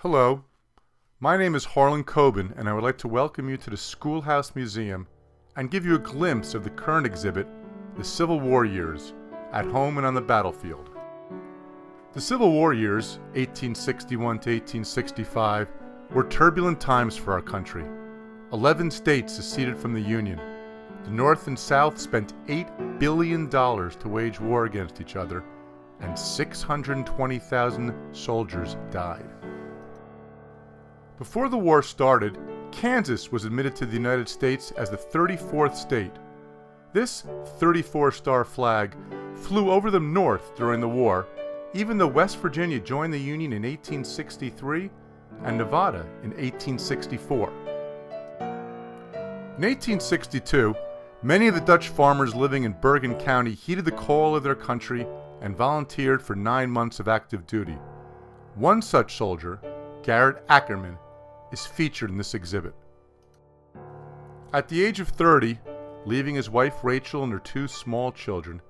Hello, my name is Harlan Coben, and I would like to welcome you to the Schoolhouse Museum and give you a glimpse of the current exhibit, The Civil War Years, at home and on the battlefield. The Civil War years, 1861 to 1865, were turbulent times for our country. 11 states seceded from the Union. The North and South spent $8 billion to wage war against each other, and 620,000 soldiers died. Before the war started, Kansas was admitted to the United States as the 34th state. This 34-star flag flew over the North during the war, even though West Virginia joined the Union in 1863 and Nevada in 1864. In 1862, many of the Dutch farmers living in Brogan County heeded the call of their country and volunteered for 9 months of active duty. One such soldier, Garrett Ackerman, is featured in this exhibit. At the age of 30, leaving his wife Rachel and their 2 small children,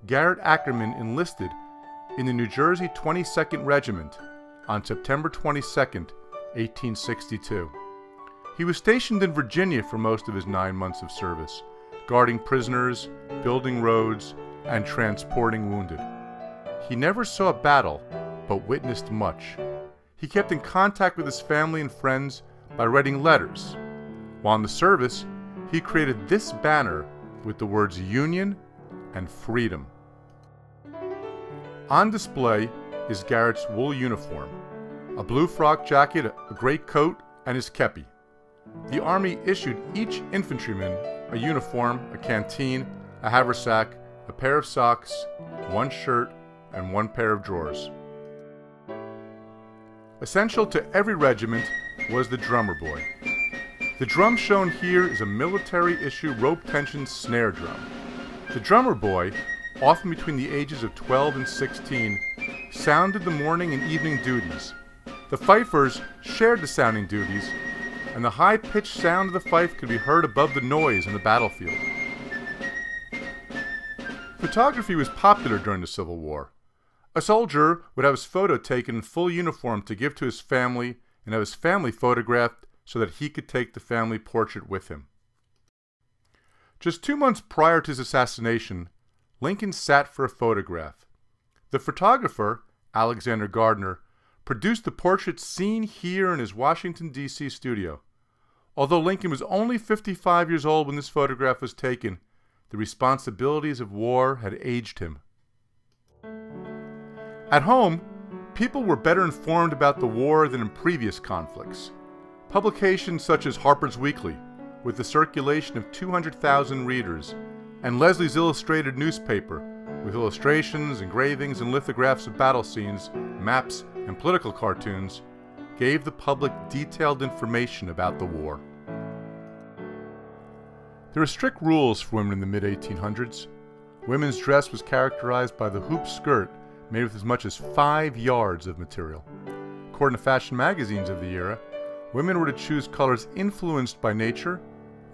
Garrett Ackerman enlisted in the New Jersey 22nd Regiment on September 22, 1862. He was stationed in Virginia for most of his 9 months of service, guarding prisoners, building roads, and transporting wounded. He never saw a battle, but witnessed much. He kept in contact with his family and friends by writing letters. While in the service, he created this banner with the words Union and Freedom. On display is Garrett's wool uniform, a blue frock jacket, a gray coat, and his kepi. The Army issued each infantryman a uniform, a canteen, a haversack, a pair of socks, 1 shirt, and 1 pair of drawers. Essential to every regiment was the drummer boy. The drum shown here is a military-issue rope-tension snare drum. The drummer boy, often between the ages of 12 and 16, sounded the morning and evening duties. The fifers shared the sounding duties, and the high-pitched sound of the fife could be heard above the noise on the battlefield. Photography was popular during the Civil War. A soldier would have his photo taken in full uniform to give to his family and have his family photographed so that he could take the family portrait with him. Just 2 months prior to his assassination, Lincoln sat for a photograph. The photographer, Alexander Gardner, produced the portrait seen here in his Washington, D.C. studio. Although Lincoln was only 55 years old when this photograph was taken, the responsibilities of war had aged him. At home, people were better informed about the war than in previous conflicts. Publications such as Harper's Weekly, with the circulation of 200,000 readers, and Leslie's Illustrated newspaper, with illustrations, engravings, and lithographs of battle scenes, maps, and political cartoons, gave the public detailed information about the war. There were strict rules for women in the mid-1800s. Women's dress was characterized by the hoop skirt made with as much as 5 yards of material. According to fashion magazines of the era, women were to choose colors influenced by nature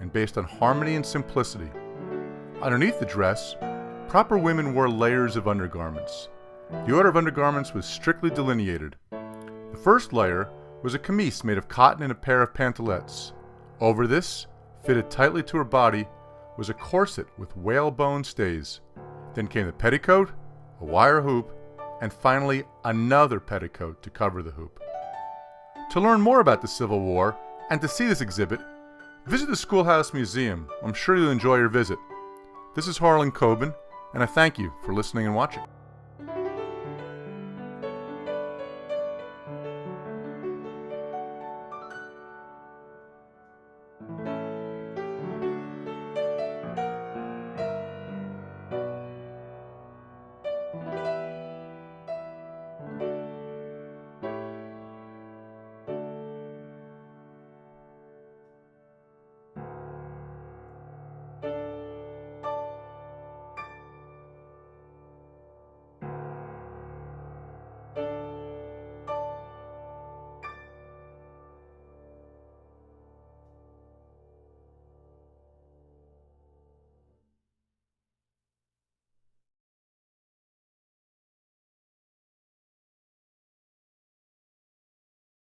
and based on harmony and simplicity. Underneath the dress, proper women wore layers of undergarments. The order of undergarments was strictly delineated. The first layer was a camise made of cotton and a pair of pantalettes. Over this, fitted tightly to her body, was a corset with whalebone stays. Then came the petticoat, a wire hoop, and finally another petticoat to cover the hoop. To learn more about the Civil War and to see this exhibit, visit the Schoolhouse Museum. I'm sure you'll enjoy your visit. This is Harlan Coben, and I thank you for listening and watching.